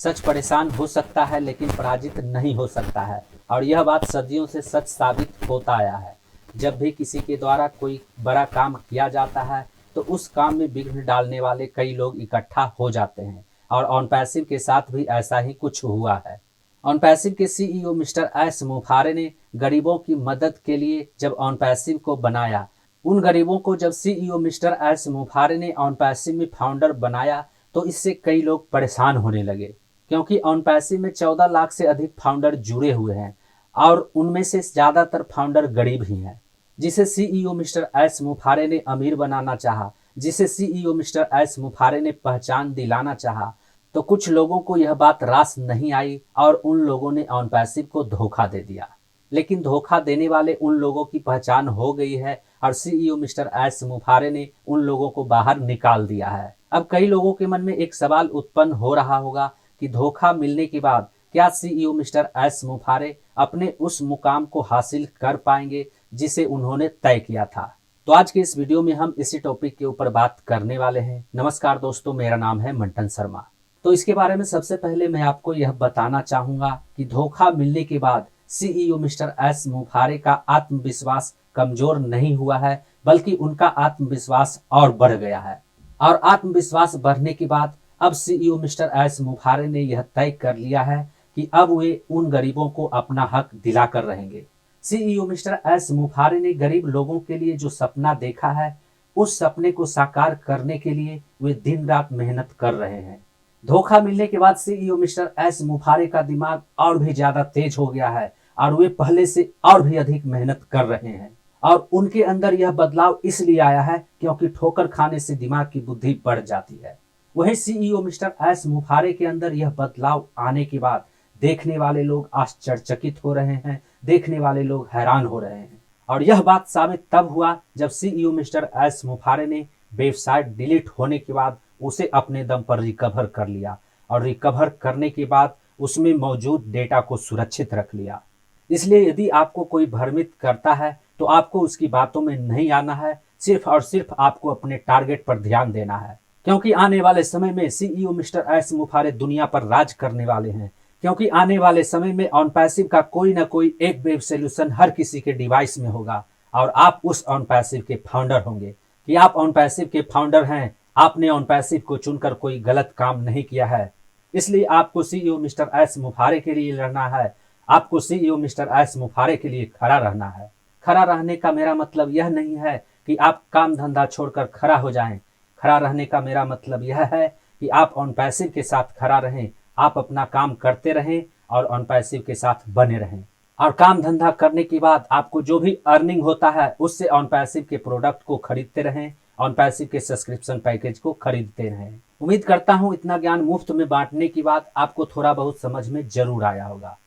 सच परेशान हो सकता है लेकिन पराजित नहीं हो सकता है। और यह बात सदियों से सच साबित होता आया है। जब भी किसी के द्वारा कोई बड़ा काम किया जाता है तो उस काम में विघ्न डालने वाले कई लोग इकट्ठा हो जाते हैं। और ऑनपैसिव के साथ भी ऐसा ही कुछ हुआ है। ऑनपैसिव के सीईओ मिस्टर एस मुफारे ने गरीबों की मदद के लिए जब ऑनपैसिव को बनाया, उन गरीबों को जब सीईओ मिस्टर एस मुफारे ने ऑनपैसिव में फाउंडर बनाया तो इससे कई लोग परेशान होने लगे, क्योंकि ऑनपैसिव में 14 लाख से अधिक फाउंडर जुड़े हुए हैं और उनमें से ज़्यादातर फाउंडर गरीब ही हैं। जिसे सीईओ मिस्टर एस मुफारे ने अमीर बनाना चाहा, जिसे सीईओ मिस्टर एस मुफारे ने पहचान दिलाना चाहा, तो कुछ लोगों को यह बात रास नहीं आई और उन लोगों ने ऑनपैसिव को धोखा दे दिया। लेकिन धोखा देने वाले उन लोगों की पहचान हो गई है और सीईओ मिस्टर एस मुफारे ने उन लोगों को बाहर निकाल दिया है। अब कई लोगों के मन में एक सवाल उत्पन्न हो रहा होगा कि धोखा मिलने के बाद क्या सीईओ मिस्टर एस मुफारे अपने उस मुकाम को हासिल कर पाएंगे जिसे उन्होंने तय किया था। तो आज के इस वीडियो में हम इसी टॉपिक के ऊपर बात करने वाले हैं। नमस्कार दोस्तों, मेरा नाम है मंटन शर्मा। तो इसके बारे में सबसे पहले मैं आपको यह बताना चाहूंगा कि धोखा मिलने के बाद सीईओ मिस्टर एस मुफारे का आत्मविश्वास कमजोर नहीं हुआ है, बल्कि उनका आत्मविश्वास और बढ़ गया है। और आत्मविश्वास बढ़ने के बाद अब सीईओ मिस्टर एस मुफारे ने यह तय कर लिया है कि अब वे उन गरीबों को अपना हक दिलाकर रहेंगे। सीईओ मिस्टर एस मुफारे ने गरीब लोगों के लिए जो सपना देखा है, उस सपने को साकार करने के लिए वे दिन रात मेहनत कर रहे हैं। धोखा मिलने के बाद सीईओ मिस्टर एस मुफारे का दिमाग और भी ज्यादा तेज हो गया है और वे पहले से और भी अधिक मेहनत कर रहे हैं। और उनके अंदर यह बदलाव इसलिए आया है क्योंकि ठोकर खाने से दिमाग की बुद्धि बढ़ जाती है। वहीं सीईओ मिस्टर एस मुफारे के अंदर यह बदलाव आने के बाद देखने वाले लोग आश्चर्यचकित हो रहे हैं, देखने वाले लोग हैरान हो रहे हैं। और यह बात साबित तब हुआ जब सीईओ मिस्टर एस मुफारे ने वेबसाइट डिलीट होने के बाद उसे अपने दम पर रिकवर कर लिया और रिकवर करने के बाद उसमें मौजूद डेटा को सुरक्षित रख लिया। इसलिए यदि आपको कोई भ्रमित करता है तो आपको उसकी बातों में नहीं आना है, सिर्फ और सिर्फ आपको अपने टारगेट पर ध्यान देना है। क्योंकि आने वाले समय में सीईओ मिस्टर एस मुफारे दुनिया पर राज करने वाले हैं। क्योंकि आने वाले समय में ऑनपैसिव का कोई ना कोई एक वेब सोल्यूशन हर किसी के डिवाइस में होगा और आप उस ऑनपैसिव के फाउंडर होंगे। कि आप ऑनपैसिव के फाउंडर हैं, आपने ऑनपैसिव को चुनकर कोई गलत काम नहीं किया है। इसलिए आपको सीईओ मिस्टर एस मुफारे के लिए लड़ना है, आपको सीईओ मिस्टर एस मुफारे के लिए खड़ा रहना है। खड़ा रहने का मेरा मतलब यह नहीं है कि आप काम धंधा छोड़कर खड़ा हो जाएं। खड़ा रहने का मेरा मतलब यह है कि आप ऑनपैसिव के साथ खड़ा रहें, आप अपना काम करते रहें और ऑनपैसिव के साथ बने रहें। और काम धंधा करने के बाद आपको जो भी अर्निंग होता है उससे ऑनपैसिव के प्रोडक्ट को खरीदते रहें, ऑनपैसिव के सब्सक्रिप्शन पैकेज को खरीदते रहें। उम्मीद करता हूं इतना ज्ञान मुफ्त में बांटने के बाद आपको थोड़ा बहुत समझ में जरूर आया होगा।